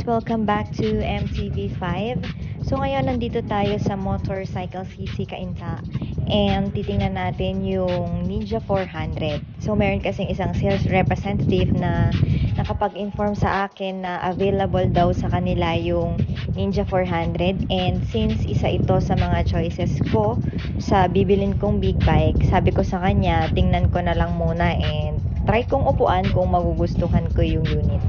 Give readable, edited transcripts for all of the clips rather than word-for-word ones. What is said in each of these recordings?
welcome back to MTV5. So ngayon nandito tayo sa Motorcycle CC Cainta and titingnan natin yung Ninja 400. So meron kasing isang sales representative na nakapag-inform sa akin na available daw sa kanila yung Ninja 400, and since isa ito sa mga choices ko sa bibilin kong big bike, sabi ko sa kanya tingnan ko na lang muna and try kong upuan kung magugustuhan ko yung unit.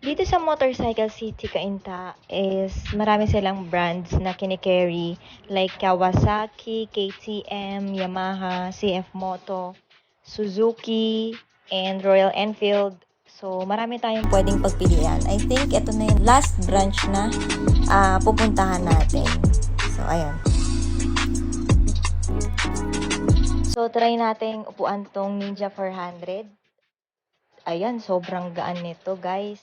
Dito sa Motorcycle City Cainta is marami silang brands na kinikerry like Kawasaki, KTM, Yamaha, CF Moto, Suzuki, and Royal Enfield. So marami tayong pwedeng pagpilian. I think ito na yung last branch na pupuntahan natin. So ayun. So try nating upuan tong Ninja 400. Ayan, sobrang gaan nito, guys.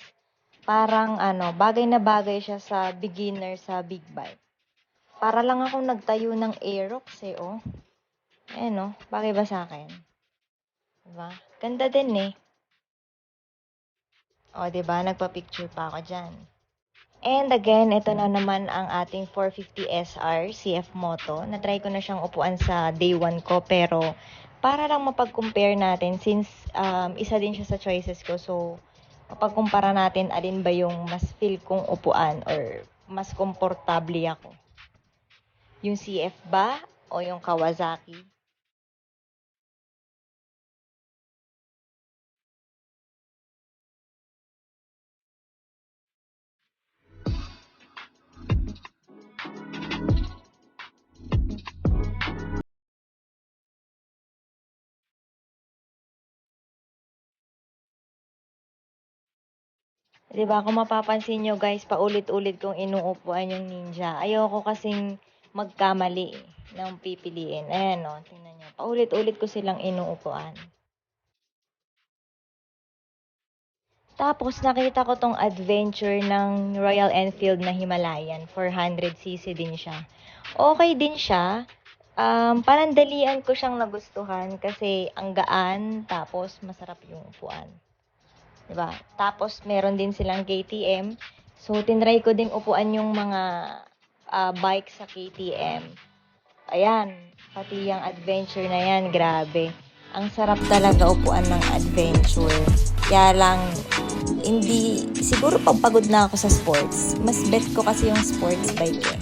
Parang bagay na bagay siya sa beginner sa big bike. Para lang akong nagtayo ng Aerox oh. Ayan bagay ba sa akin? Diba? Ganda din eh. O, diba? Nagpa-picture pa ako dyan. And again, ito na naman ang ating 450 SR CF Moto. Na-try ko na siyang upuan sa day 1 ko, pero para lang mapag-compare natin since isa din siya sa choices ko. So, mapagkumpara natin alin ba yung mas feel kong upuan or mas komportable ako. Yung CF ba o yung Kawasaki? Diba, kung mapapansin nyo guys, paulit-ulit kong inuupuan yung Ninja. Ayoko kasing magkamali ng pipiliin. Ayan tingnan nyo. Paulit-ulit ko silang inuupuan. Tapos nakita ko tong adventure ng Royal Enfield na Himalayan. 400cc din siya. Okay din siya. Panandalian ko siyang nagustuhan kasi ang gaan, tapos masarap yung upuan. Diba? Tapos, meron din silang KTM. So, tinry ko din upuan yung mga bike sa KTM. Ayan, pati yung adventure na yan, grabe. Ang sarap talaga upuan ng adventure. Kaya lang, hindi, siguro pag pagod na ako sa sports, mas bet ko kasi yung sports bike eh.